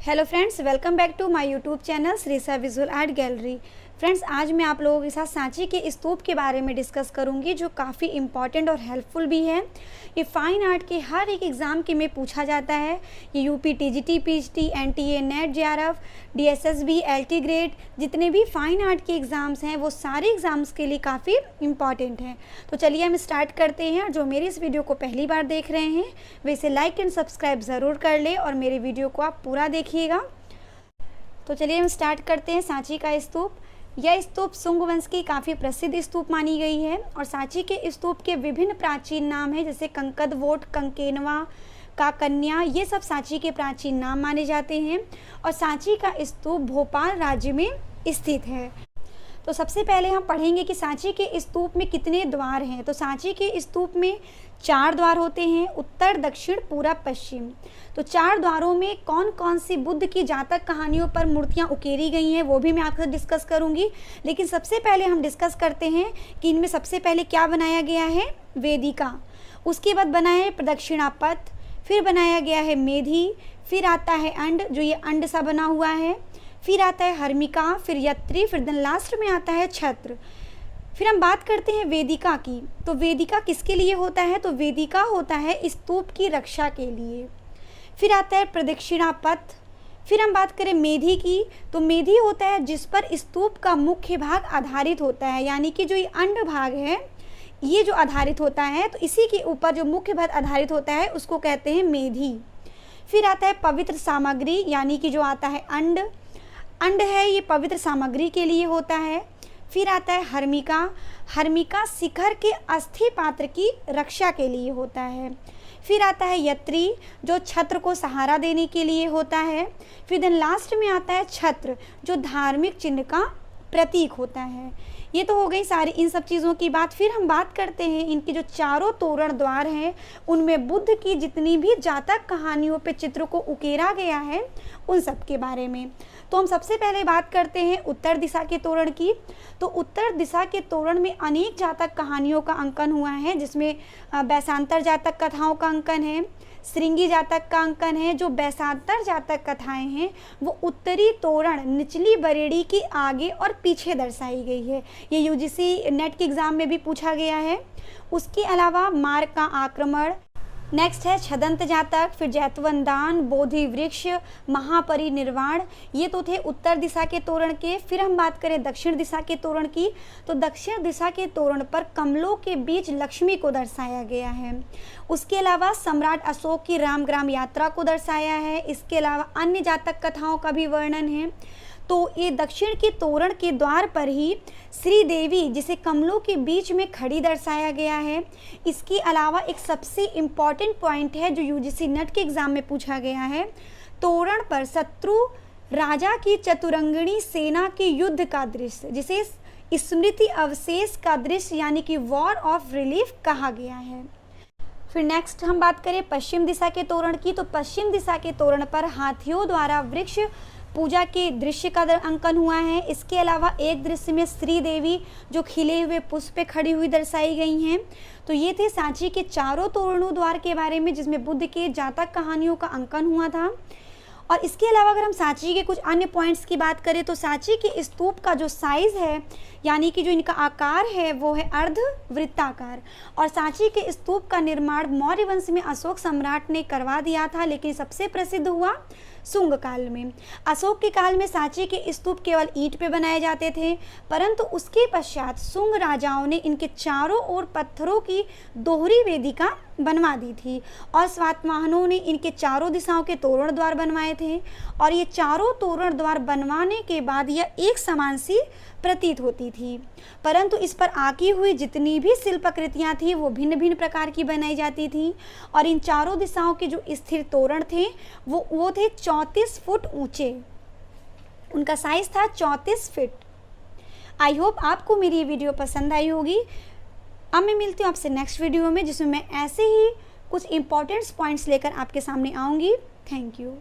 Hello friends, welcome back to my YouTube channel Shreesa visual art gallery. Friends, आज मैं आप लोगों के साथ सांची के स्तूप के बारे में डिस्कस करूंगी, जो काफ़ी इम्पॉर्टेंट और हेल्पफुल भी है। ये फाइन आर्ट के हर एक एग्ज़ाम के में पूछा जाता है। ये UP TGT, PHT, NTA, net, JRF, DSSB, LT grade, जितने भी फाइन आर्ट के एग्ज़ाम्स हैं वो सारे एग्ज़ाम्स के लिए काफ़ी इम्पॉर्टेंट हैं। तो चलिए हम स्टार्ट करते हैं। और जो मेरी इस वीडियो को पहली बार देख रहे हैं वे इसे लाइक एंड सब्सक्राइब ज़रूर कर ले और मेरे वीडियो को आप पूरा देखिएगा। तो चलिए हम स्टार्ट करते हैं। सांची का स्तूप, यह स्तूप शुंग वंश की काफ़ी प्रसिद्ध स्तूप मानी गई है। और सांची के स्तूप के विभिन्न प्राचीन नाम हैं, जैसे कंकदवोट, कंकेनवा, काकन्या, ये सब सांची के प्राचीन नाम माने जाते हैं। और सांची का स्तूप भोपाल राज्य में स्थित है। तो सबसे पहले हम पढ़ेंगे कि सांची के स्तूप में कितने द्वार हैं। तो सांची के स्तूप में 4 द्वार होते हैं, उत्तर, दक्षिण, पूरब, पश्चिम। तो 4 द्वारों में कौन कौन सी बुद्ध की जातक कहानियों पर मूर्तियां उकेरी गई हैं वो भी मैं आपसे डिस्कस करूंगी। लेकिन सबसे पहले हम डिस्कस करते हैं कि इनमें सबसे पहले क्या बनाया गया है, वेदिका। उसके बाद बना है प्रदक्षिणापथ, फिर बनाया गया है मेधी, फिर आता है अंड, जो ये अंड सा बना हुआ है, फिर आता है हर्मिका, फिर यत्री, फिर देन लास्ट में आता है छत्र। फिर हम बात करते हैं वेदिका की। तो वेदिका किसके लिए होता है, तो वेदिका होता है स्तूप की रक्षा के लिए। फिर आता है प्रदक्षिणापथ। फिर हम बात करें मेधी की, तो मेधी होता है जिस पर स्तूप का मुख्य भाग आधारित होता है, यानी कि जो ये अंड भाग है ये जो आधारित होता है, तो इसी के ऊपर जो मुख्य भाग आधारित होता है उसको कहते हैं मेधी। फिर आता है पवित्र सामग्री, यानी कि जो आता है अंड है, ये पवित्र सामग्री के लिए होता है। फिर आता है हर्मिका। हर्मिका शिखर के अस्थि पात्र की रक्षा के लिए होता है। फिर आता है यत्री, जो छत्र को सहारा देने के लिए होता है। फिर देन लास्ट में आता है छत्र, जो धार्मिक चिन्ह का प्रतीक होता है। ये तो हो गई सारी इन सब चीज़ों की बात। फिर हम बात करते हैं इनके जो चारों तोरण द्वार हैं उनमें बुद्ध की जितनी भी जातक कहानियों पे चित्र को उकेरा गया है उन सब के बारे में। तो हम सबसे पहले बात करते हैं उत्तर दिशा के तोरण की। तो उत्तर दिशा के तोरण में अनेक जातक कहानियों का अंकन हुआ है, जिसमें बैशांतर जातक कथाओं का अंकन है, श्रृंगी जातक का अंकन है। जो बैशांतर जातक कथाएं हैं वो उत्तरी तोरण निचली बरेड़ी के आगे और पीछे दर्शाई गई है। ये यूजीसी नेट के एग्ज़ाम में भी पूछा गया है। उसके अलावा मार्ग का आक्रमण, नेक्स्ट है छदंत जातक, फिर जैतवनदान, बोधि वृक्ष, महापरिनिर्वाण, ये तो थे उत्तर दिशा के तोरण के। फिर हम बात करें दक्षिण दिशा के तोरण की, तो दक्षिण दिशा के तोरण पर कमलों के बीच लक्ष्मी को दर्शाया गया है। उसके अलावा सम्राट अशोक की रामग्राम यात्रा को दर्शाया है। इसके अलावा अन्य जातक कथाओं का भी वर्णन है। तो ये दक्षिण के तोरण के द्वार पर ही श्री देवी, जिसे कमलों के बीच में खड़ी दर्शाया गया है। इसके अलावा एक सबसे इम्पॉर्टेंट पॉइंट है जो यूजीसी नेट के एग्जाम में पूछा गया है, तोरण पर शत्रु राजा की चतुरंगिणी सेना के युद्ध का दृश्य, जिसे स्मृति अवशेष का दृश्य यानी कि वॉर ऑफ रिलीफ कहा गया है। फिर नेक्स्ट हम बात करें पश्चिम दिशा के तोरण की। तो पश्चिम दिशा के तोरण पर हाथियों द्वारा वृक्ष पूजा के दृश्य का अंकन हुआ है। इसके अलावा एक दृश्य में श्री देवी जो खिले हुए पुष्प पे खड़ी हुई दर्शाई गई हैं। तो ये थे सांची के चारों तोरणों द्वार के बारे में, जिसमें बुद्ध के जातक कहानियों का अंकन हुआ था। और इसके अलावा अगर हम सांची के कुछ अन्य पॉइंट्स की बात करें, तो सांची के स्तूप का जो साइज़ है, यानी कि जो इनका आकार है वो है अर्ध वृत्ताकार। और सांची के स्तूप का निर्माण मौर्य वंश में अशोक सम्राट ने करवा दिया था, लेकिन सबसे प्रसिद्ध हुआ शुंग काल में। अशोक के काल में सांची के स्तूप केवल ईंट पे बनाए जाते थे, परंतु उसके पश्चात शुंग राजाओं ने इनके चारों ओर पत्थरों की दोहरी वेदिका बनवा दी थी। और सातवाहनों ने इनके चारों दिशाओं के तोरण द्वार बनवाए थे। और ये चारों तोरण द्वार बनवाने के बाद यह एक समान सी प्रतीत होती थी, परंतु इस पर आकी हुई जितनी भी शिल्पाकृतियाँ थी वो भिन्न भिन्न प्रकार की बनाई जाती थी। और इन चारों दिशाओं के जो स्थिर तोरण थे वो थे 34 फुट ऊंचे। उनका साइज था 34 फीट। आई होप आपको मेरी ये वीडियो पसंद आई होगी। अब मैं मिलती हूँ आपसे नेक्स्ट वीडियो में, जिसमें मैं ऐसे ही कुछ इंपॉर्टेंट पॉइंट्स लेकर आपके सामने आऊँगी। Thank you.